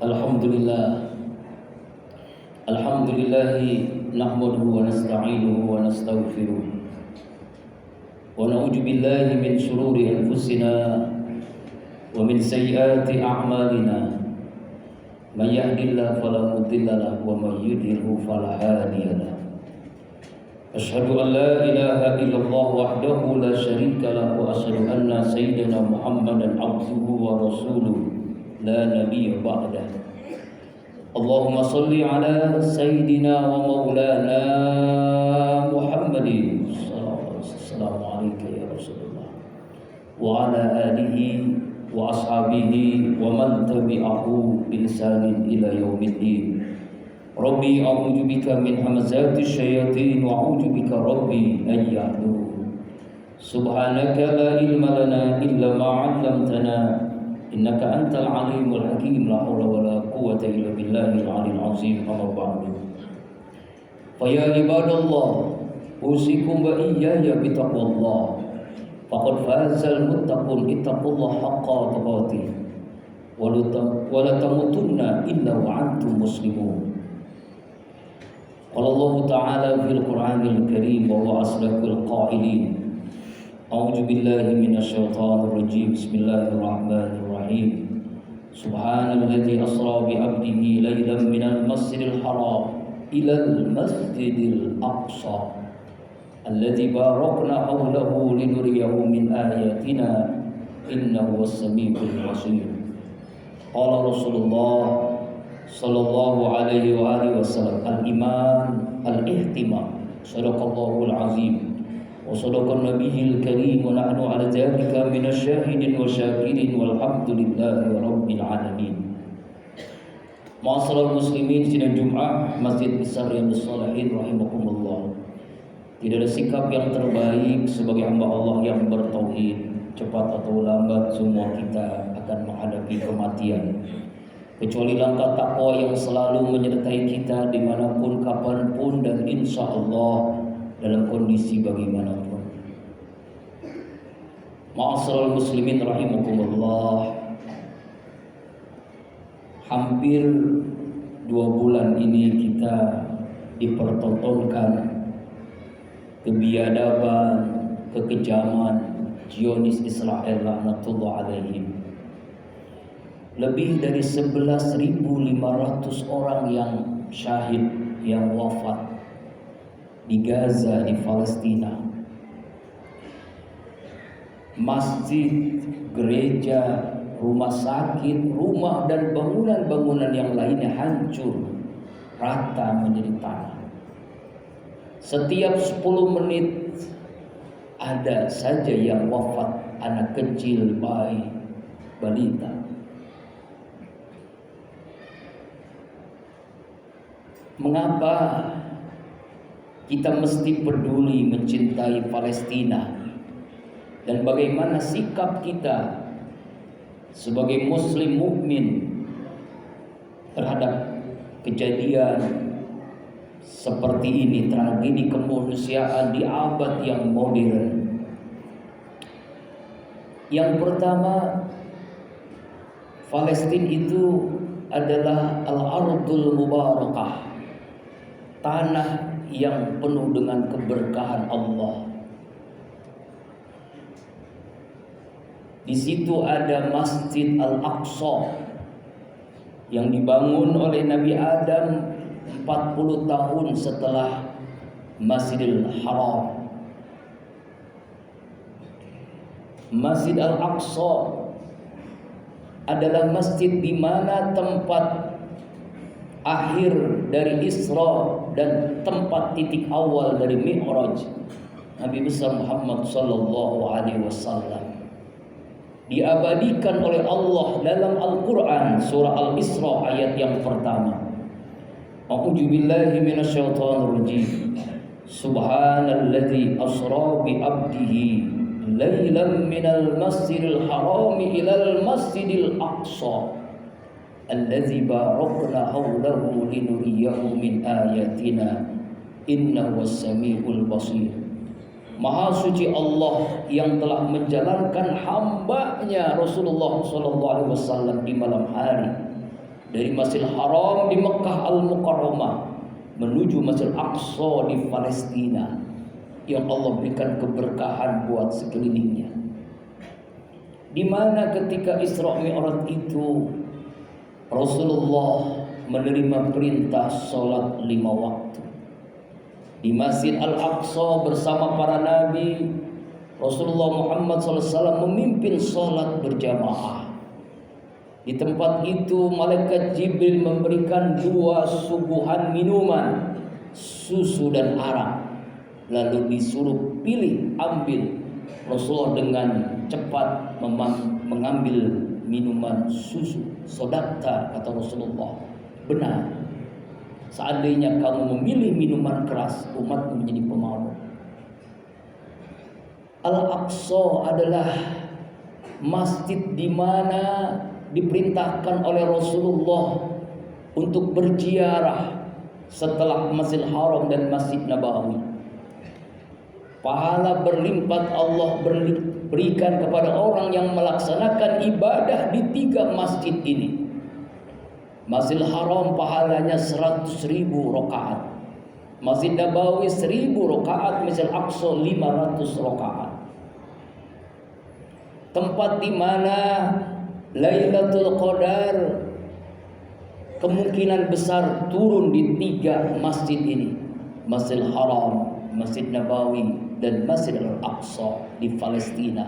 Alhamdulillah. Alhamdulillah nahmaduhu wa nasta'inuhu wa nastaghfiruh. Wa na'udzu billahi min shururi anfusina wa min sayyiati a'malina. May yahdihillahu fala mudilla lahu wa may yudlilhu fala hadiya lahu. Asyhadu an la ilaha illallah wahdahu la syarika lahu wa asyhadu anna sayyidina Muhammadan abduhu wa rasuluh la nabiyya ba'dahu. Allahumma salli ala sayyidina wa maulana Muhammadin sallallahu alaihi ya Rasulullah wa ala alihi wa ashabihi wa man tabi'ahu bi ihsanin ila yaumiddin. Rabbi a'udzu bika min hamazati syayatin wa a'udzu bika rabbi an yahdurun. Subhanaka la ilma lana illa ma 'allamtana innaka antal alimul hakim. La haula wala quwwata illa billahil aliyil azim. Amma ba'du. Fa ya ibadallah, usikum wa iyaya bitaqwallah. Faqad fazal muttaqun ittaqullaha haqqa tuqatih wa la tamutunna illa wa antum muslimun. Qala Allah Ta'ala fil Qur'anil Karim wa huwa asdaqul qailin. A'udzu billahi minasyaitonir rajim. Bismillahirrahmanirrahim. Subhanalladzi asra bi 'abdihi lailan minal masjidil haram ilal masjidil aqsa alladzi barakna hawlahu linuriyahu min ayatina innahu was-sami'ul basir. Qala Rasulullah sallallahu alaihi wa alihi wasallam, al-iman al-ihtimam, sadaqallahul azim wa sadaqan nabiyil karim wa nahnu ala dzalika minasyahidin wa syakirin walhamdulillahi rabbil alamin. Ma'asyiral muslimin sidang Jumat Masjid Besar Riyadhus Shalihin rahimakumullah. Tidak ada sikap yang terbaik sebagai hamba Allah yang bertauhid. Cepat atau lambat semua kita akan menghadapi kematian, kecuali langkah takwa yang selalu menyertai kita dimanapun, kapanpun, dan insya Allah dalam kondisi bagaimanapun. Ma'asyiral muslimin rahimakumullah. Hampir 2 bulan ini kita dipertontonkan kebiadaban, kekejaman Zionis Israel laknatullah alaihim. Lebih dari 11.500 orang yang syahid, yang wafat di Gaza, di Palestina. Masjid, gereja, rumah sakit, rumah dan bangunan-bangunan yang lainnya hancur rata menjadi tanah. Setiap 10 menit ada saja yang wafat, anak kecil, bayi, balita. Mengapa kita mesti peduli mencintai Palestina, dan bagaimana sikap kita sebagai muslim mukmin terhadap kejadian seperti ini, tragedi kemanusiaan di abad yang modern? Yang pertama, Palestina itu adalah al-ardul mubarakah, tanah yang penuh dengan keberkahan Allah. Di situ ada Masjid Al-Aqsa yang dibangun oleh Nabi Adam 40 tahun setelah Masjidil Haram. Masjid Al-Aqsa adalah masjid di mana tempat akhir dari Isra dan tempat titik awal dari Mi'raj Nabi besar Muhammad sallallahu alaihi wasallam. Diabadikan oleh Allah dalam Al-Qur'an surah Al-Isra ayat yang pertama. A'udzu billahi minasyaitonir rajim. Subhanalladzi asra bi 'abdihi lailan minal masjidil haram ilal masjidil aqsa alladzi barakna hawlahu linuriyahu min ayatina innahu was-sami'ul basir. Maha suci Allah yang telah menjalankan hambanya Rasulullah SAW di malam hari dari Masjidil Haram di Mekkah Al-Mukarramah menuju Masjidil Aqsa di Palestina yang Allah berikan keberkahan buat sekelilingnya. Di mana ketika Isra Mi'raj itu Rasulullah menerima perintah sholat 5 waktu di Masjid Al-Aqsa bersama para nabi. Rasulullah Muhammad SAW memimpin sholat berjamaah. Di tempat itu malaikat Jibril memberikan 2 suguhan minuman, susu dan arak. Lalu disuruh pilih, ambil. Rasulullah dengan cepat mengambil minuman susu. Sodakta, kata Rasulullah, benar. Seandainya kamu memilih minuman keras, umatmu menjadi pemabuk. Al-Aqsa adalah masjid di mana diperintahkan oleh Rasulullah untuk berziarah setelah Masjidil Haram dan Masjid Nabawi. Pahala berlimpah Allah berikan kepada orang yang melaksanakan ibadah di 3 masjid ini. Masjidil Haram pahalanya 100.000 rakaat, Masjid Nabawi 1.000 rakaat, Masjidil Aqsa 500 rakaat. Tempat di mana Lailatul Qadar kemungkinan besar turun di 3 masjid ini, Masjidil Haram, Masjid Nabawi, dan Masjid Al-Aqsa di Palestina.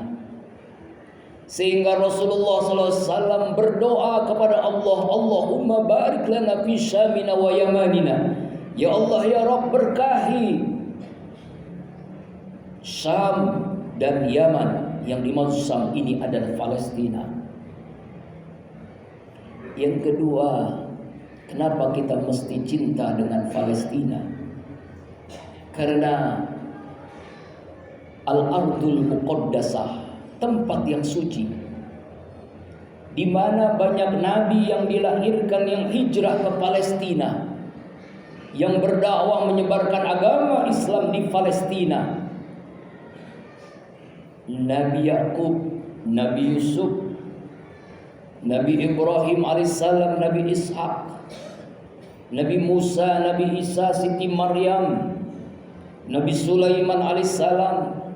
Sehingga Rasulullah SAW berdoa kepada Allah, Allahumma barik lana fi Syamina wa Yamanina. Ya Allah, ya Rabb, berkahi Syam dan Yaman. Yang dimaksud Syam ini adalah Palestina. Yang kedua, kenapa kita mesti cinta dengan Palestina? Karena Al-Ardul Muqaddasah, tempat yang suci, di mana banyak nabi yang dilahirkan yang hijrah ke Palestina, yang berdakwah menyebarkan agama Islam di Palestina. Nabi Yakub, Nabi Yusuf, Nabi Ibrahim alaihissalam, Nabi Ishak, Nabi Musa, Nabi Isa, Siti Maryam, Nabi Sulaiman alaihissalam,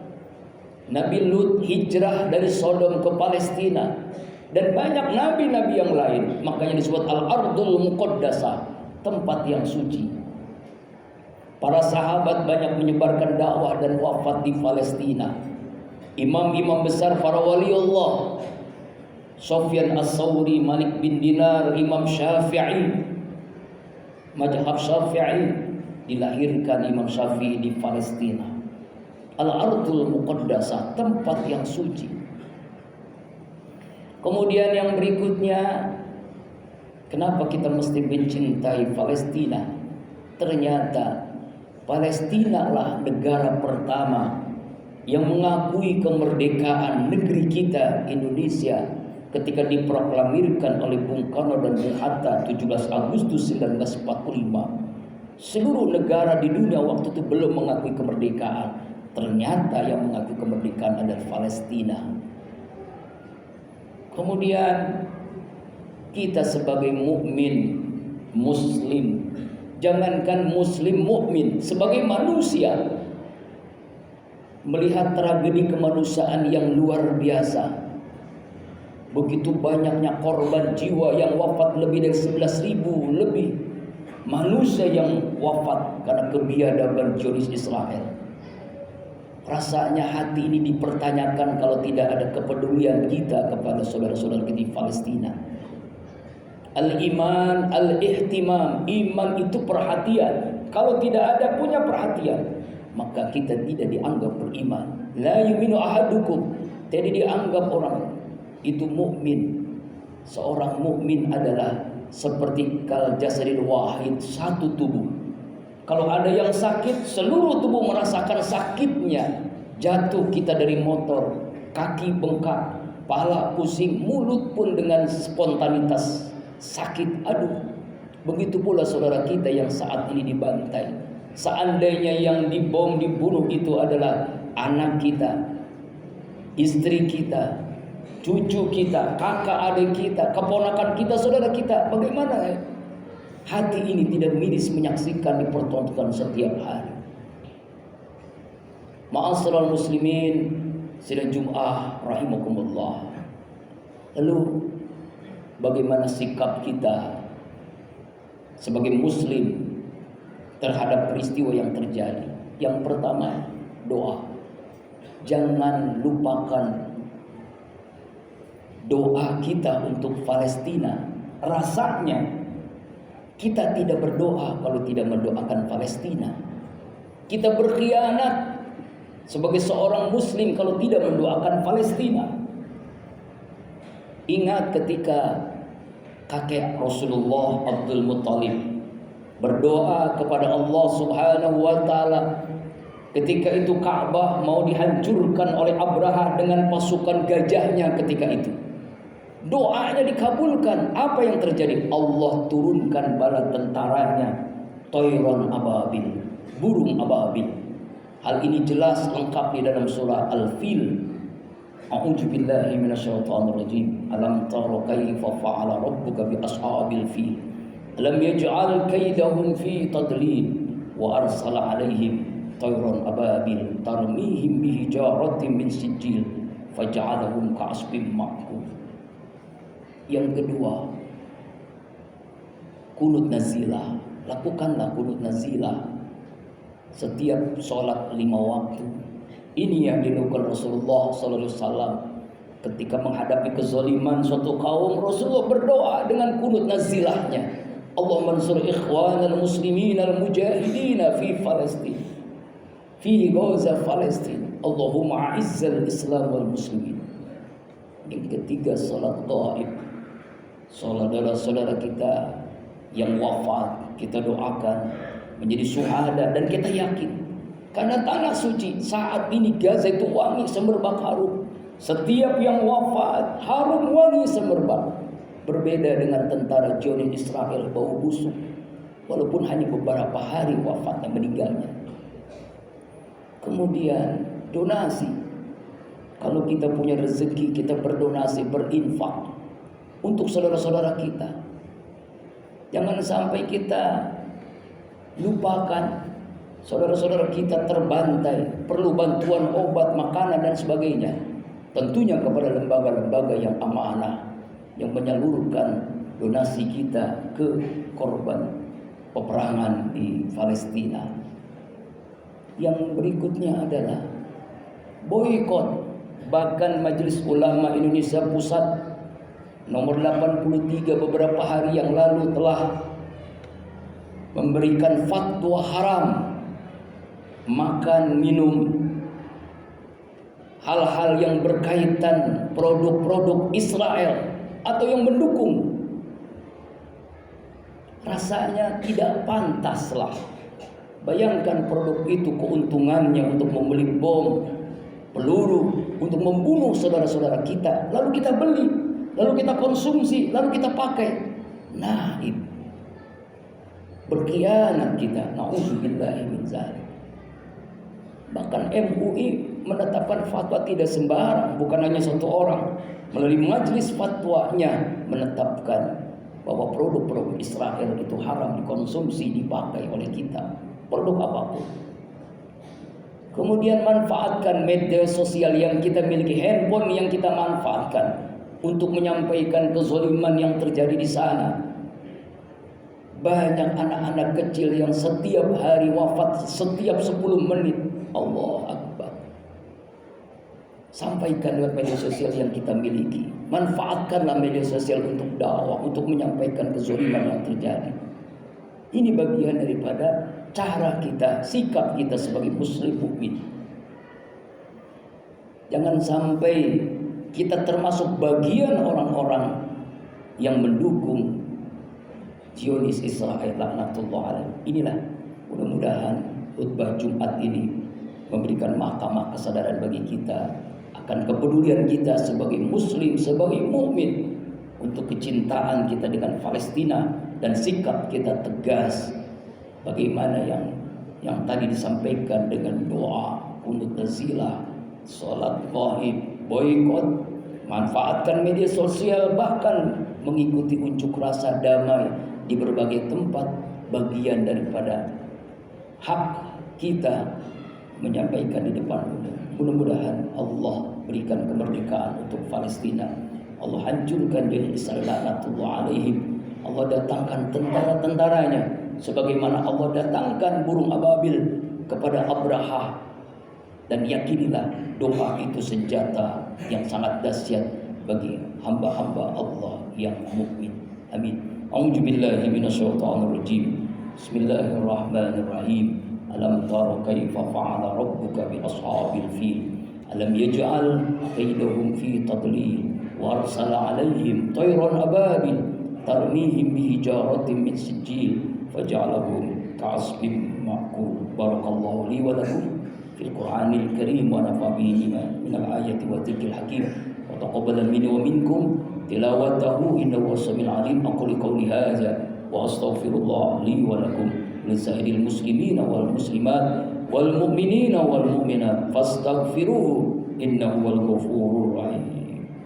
Nabi Lut hijrah dari Sodom ke Palestina, dan banyak nabi-nabi yang lain. Makanya disebut Al-Ardul Muqaddasah, tempat yang suci. Para sahabat banyak menyebarkan dakwah dan wafat di Palestina. Imam-imam besar para wali Allah, Sufyan As-Sawri, Malik bin Dinar, Imam Syafi'i, mazhab Syafi'i, dilahirkan Imam Syafi'i di Palestina. Al-Ardul Muqaddasah, tempat yang suci. Kemudian yang berikutnya, kenapa kita mesti mencintai Palestina? Ternyata Palestina lah negara pertama yang mengakui kemerdekaan negeri kita Indonesia ketika diproklamirkan oleh Bung Karno dan Bung Hatta 17 Agustus 1945. Seluruh negara di dunia waktu itu belum mengakui kemerdekaan. Ternyata yang mengakui kemerdekaan adalah Palestina. Kemudian kita sebagai mukmin muslim, jangankan muslim, mukmin sebagai manusia, melihat tragedi kemanusiaan yang luar biasa. Begitu banyaknya korban jiwa yang wafat, lebih dari 11.000 lebih manusia yang wafat karena kebiadaban Zionis Israel. Rasanya hati ini dipertanyakan kalau tidak ada kepedulian kita kepada saudara-saudara kita di Palestina. Al-iman, al-ihtimam, iman itu perhatian. Kalau tidak ada punya perhatian, maka kita tidak dianggap beriman. La yu'minu ahadukum, tidak dianggap orang itu mukmin. Seorang mukmin adalah seperti kal jasadil wahid, satu tubuh. Kalau ada yang sakit, seluruh tubuh merasakan sakitnya. Jatuh kita dari motor, kaki bengkak, pala pusing, mulut pun dengan spontanitas sakit. Aduh, begitu pula saudara kita yang saat ini dibantai. Seandainya yang dibunuh itu adalah anak kita, istri kita, cucu kita, kakak adik kita, keponakan kita, saudara kita. Bagaimana hati ini tidak miris menyaksikan dipertontonkan setiap hari? Ma'asyiral muslimin, sidang Jum'ah rahimakumullah. Lalu bagaimana sikap kita sebagai muslim terhadap peristiwa yang terjadi? Yang pertama, doa. Jangan lupakan doa kita untuk Palestina. Rasanya kita tidak berdoa kalau tidak mendoakan Palestina. Kita berkhianat sebagai seorang muslim kalau tidak mendoakan Palestina. Ingat ketika kakek Rasulullah Abdul Muttalib berdoa kepada Allah Subhanahu wa taala ketika itu Ka'bah mau dihancurkan oleh Abraha dengan pasukan gajahnya ketika itu. Doanya dikabulkan. Apa yang terjadi? Allah turunkan bala tentaranya, Tayron ababil, burung ababil. Hal ini jelas lengkap di dalam surah Al-Fil. A'udzu billahi minasyaitonir rajim. Alam tara kaifa fa'ala rabbuka bi ashabil fil? Alam yaj'al kaidahum fi tadlil wa arsala 'alaihim tayran ababil tarmihim bihijaratin min sijil faj'alahum ka'asfin ma'kul. Yang kedua, kunut nazilah. Lakukanlah kunut nazilah setiap sholat 5 waktu. Ini yang dilakukan Rasulullah SAW ketika menghadapi kezaliman suatu kaum. Rasulullah berdoa dengan kunut nazilahnya. Allah mansur ikhwanal muslimin al mujahidin fi Palestin, fi Gaza Palestin. Allahumma a'izzal Islam wal muslimin. Yang ketiga, sholat gaib. Saudara-saudara kita yang wafat kita doakan menjadi syuhada, dan kita yakin karena tanah suci saat ini Gaza itu wangi semerbak harum. Setiap yang wafat harum wangi semerbak. Berbeda dengan tentara Zionis Israel bau busuk, walaupun hanya beberapa hari wafatnya, meninggalnya. Kemudian donasi. Kalau kita punya rezeki, kita berdonasi, berinfak untuk saudara-saudara kita. Jangan sampai kita lupakan saudara-saudara kita terbantai, perlu bantuan obat, makanan dan sebagainya. Tentunya kepada lembaga-lembaga yang amanah, yang menyalurkan donasi kita ke korban peperangan di Palestina. Yang berikutnya adalah boikot. Bahkan Majelis Ulama Indonesia Pusat nomor 83 beberapa hari yang lalu telah memberikan fatwa haram makan, minum, hal-hal yang berkaitan produk-produk Israel atau yang mendukung. Rasanya tidak pantaslah. Bayangkan produk itu keuntungannya untuk membeli bom, peluru, untuk membunuh saudara-saudara kita. Lalu kita beli, lalu kita konsumsi, lalu kita pakai. Nah, itu berkhianat kita. Na'udzubillahi min dzalik. Bahkan MUI menetapkan fatwa tidak sembarang, bukan hanya satu orang. Melalui majelis fatwanya menetapkan bahwa produk-produk Israel itu haram dikonsumsi, dipakai oleh kita. Produk apapun. Kemudian manfaatkan media sosial yang kita miliki, handphone yang kita manfaatkan untuk menyampaikan kezaliman yang terjadi di sana. Banyak anak-anak kecil yang setiap hari wafat, setiap 10 menit. Allah Akbar. Sampaikan lewat media sosial yang kita miliki. Manfaatkanlah media sosial untuk dakwah, untuk menyampaikan kezaliman yang terjadi. Ini bagian daripada cara kita, sikap kita sebagai muslim mukmin. Jangan sampai kita termasuk bagian orang-orang yang mendukung Zionis Israel laknatullah alaih. Inilah mudah-mudahan khutbah Jumat ini memberikan mahkamah kesadaran bagi kita akan kepedulian kita sebagai muslim, sebagai mukmin, untuk kecintaan kita dengan Palestina dan sikap kita tegas bagaimana yang tadi disampaikan dengan doa, kunut nazilah, salat ghaib, boikot, Manfaatkan media sosial, bahkan mengikuti unjuk rasa damai di berbagai tempat, bagian daripada hak kita menyampaikan di depan umum. Mudah-mudahan Allah berikan kemerdekaan untuk Palestina. Allah hancurkan dari Israel, laknatullah alaihim. Allah datangkan tentara-tentaranya, sebagaimana Allah datangkan burung ababil kepada Abraha. Dan yakinilah doa itu senjata yang sangat dahsyat bagi hamba-hamba Allah yang mukmin. Amin. A'udzubillahi minasyaitonir rajim. Bismillahirrahmanirrahim. Alam tara kaifa fa'ala rabbuka bi ashabil fil. Alam yaj'al kaidahum fi tadlil wa arsala 'alaihim tayran ababil tarmihim bi hijaratin min sijil faj'alahum ka'asfin ma'kul. Barakallahu li wa lakum fil Qur'anil Karim wa nafa'ani min al-ayati wa dzikril hakim wa taqabbal minni wa minkum tilawatahu innahu was-sami'ul 'alim. Aqulu qawli hadza wa astaghfirullah li wa lakum lisairil muslimina wal muslimat wal mu'minina wal mu'minat fastaghfiruhu innahu wal ghafurur rahim.